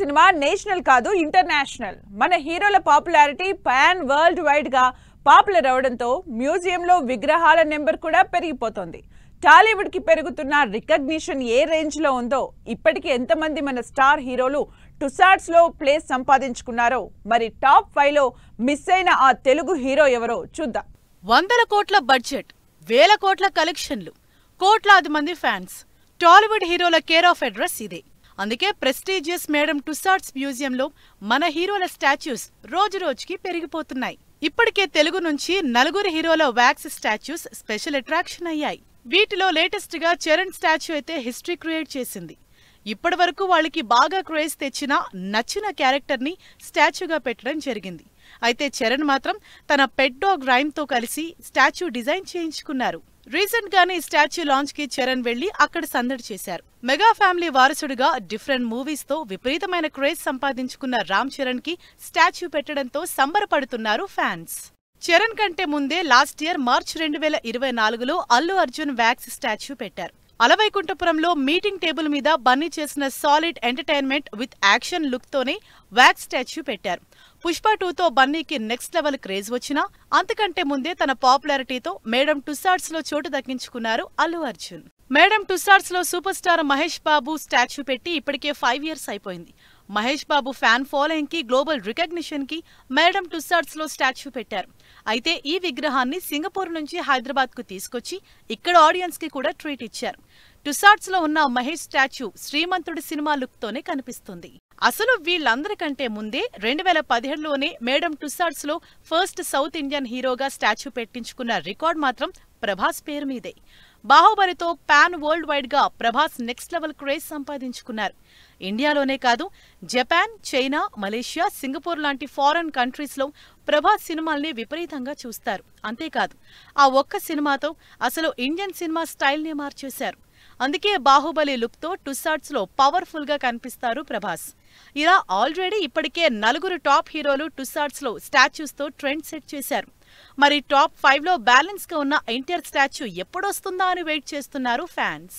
Cinema national కాదు international. మన హీరోల పాపులారిటీ పాన్ వరల్డ్ వైడ్ గా పాపులర్ అవడంతో మ్యూజియంలో విగ్రహాల నెంబర్ కూడా పెరిగిపోతోంది. టాలీవుడ్ కి పెరుగుతున్న రికగ్నిషన్ ఏ రేంజ్ లో ఉందో, ఇప్పటికి ఎంతమంది మన స్టార్ హీరోలు టుసాట్స్ లో ప్లేస్ సంపాదించుకున్నారో, మరి టాప్ 5 లో మిస్ అయిన ఆ తెలుగు హీరో ఎవరో చూద్దాం. 100 కోట్ల బడ్జెట్, వేల కోట్ల కలెక్షన్లు, కోట్లాది మంది ఫ్యాన్స్. టాలీవుడ్ హీరోల కేర్ ఆఫ్ అడ్రస్ ఇదే. అందుకే ప్రెస్టీజియస్ మేడం టుసాట్స్ మ్యూజియంలో మన హీరోల స్టాచ్యూస్ రోజురోజుకి పెరిగిపోతున్నాయి. ఇప్పటికే తెలుగు నుంచి 4 హీరోల వ్యాక్స్ స్టాచ్యూస్ స్పెషల్ అట్రాక్షన్ అయ్యాయి. వీటిలో లేటెస్ట్ గా చరణ్ స్టాచ్యూ అయితే హిస్టరీ క్రియేట్ చేసింది. ఇప్పటి వరకు వాళ్ళకి బాగా క్రేజ్ తెచ్చిన నచ్చిన క్యారెక్టర్ ని స్టాచ్యూగా పెట్టడం జరిగింది. అయితే చరణ్ మాత్రం తన పెట్ డాగ్ రైమ్ తో కలిసి స్టాచ్యూ డిజైన్ చేయించుకున్నారు. రీసెంట్ గానే ఈ స్టాచ్యూ లాంచ్ కి చరణ్ వెళ్లి అక్కడ సందడి చేశారు. మెగా ఫ్యామిలీ వారసుడిగా డిఫరెంట్ మూవీస్ తో విపరీతమైన క్రేజ్ సంపాదించుకున్న రామ్ చరణ్ కి స్టాచ్యూ పెట్టడంతో సంబరపడుతున్నారు ఫ్యాన్స్. చరణ్ కంటే ముందే లాస్ట్ ఇయర్ మార్చ్ 2024లో అల్లు అర్జున్ వ్యాక్స్ స్టాచ్యూ పెట్టారు. అలవైకుంఠపురంలో మీటింగ్ టేబుల్ మీద బన్నీ చేసిన solid entertainment with action look తోనే వ్యాక్స్ స్టాచ్యూ పెట్టారు. పుష్ప 2తో బన్నీకి నెక్స్ట్ లెవెల్ క్రేజ్ వచ్చినా అంతకంటే ముందే తన పాపులారిటీతో మేడం టుసాట్స్ లో చోటు దక్కించుకున్నారు అల్లు అర్జున్. మేడం టుసాట్స్ లో super star Mahesh Babu statue పెట్టి ఇప్పటికే 5 years అయిపోయింది. మహేష్ బాబు ఫ్యాన్ ఫాలోయింగ్ కి, గ్లోబల్ రికగ్నిషన్ కి మేడం టుసాట్స్ లో స్టాచ్యూ పెట్టారు. అయితే ఈ విగ్రహాన్ని సింగపూర్ నుంచి హైదరాబాద్ కు తీసుకొచ్చి ఇక్కడ ఆడియన్స్ కి కూడా ట్రీట్ ఇచ్చారు. టుసాట్స్ లో ఉన్న మహేష్ స్టాచ్యూ శ్రీమంతుడి సినిమా లుక్ తోనే కనిపిస్తుంది. అసలు వీళ్ళందరికంటే ముందే 2017లోనే మేడం టుసాట్స్ లో ఫస్ట్ సౌత్ ఇండియన్ హీరోగా స్టాచ్యూ పెట్టించుకున్న రికార్డ్ మాత్రం ప్రభాస్ పేరు మీదే. బాహుబలితో పాన్ వరల్డ్ వైడ్ గా ప్రభాస్ నెక్స్ట్ లెవెల్ క్రేజ్ సంపాదించుకున్నారు. ఇండియాలోనే కాదు, జపాన్, చైనా, మలేషియా, సింగపూర్ లాంటి ఫారెన్ కంట్రీస్ లో ప్రభాస్ సినిమాల్ని విపరీతంగా చూస్తారు. అంతేకాదు, ఆ ఒక్క సినిమాతో అసలు ఇండియన్ సినిమా స్టైల్ ని మార్చేశారు. అందుకే బాహుబలి లుక్ తో టుసాట్స్ లో పవర్ఫుల్ గా కనిపిస్తారు ప్రభాస్. ఇలా ఆల్రెడీ ఇప్పటికే 4 టాప్ హీరోలు టుసాట్స్ లో స్టాచ్యూస్ తో ట్రెండ్ సెట్ చేశారు. మరి టాప్ 5లో బ్యాలెన్స్ గా ఉన్న ఎన్టీఆర్ స్టాచ్యూ ఎప్పుడొస్తుందా అని వెయిట్ చేస్తున్నారు ఫ్యాన్స్.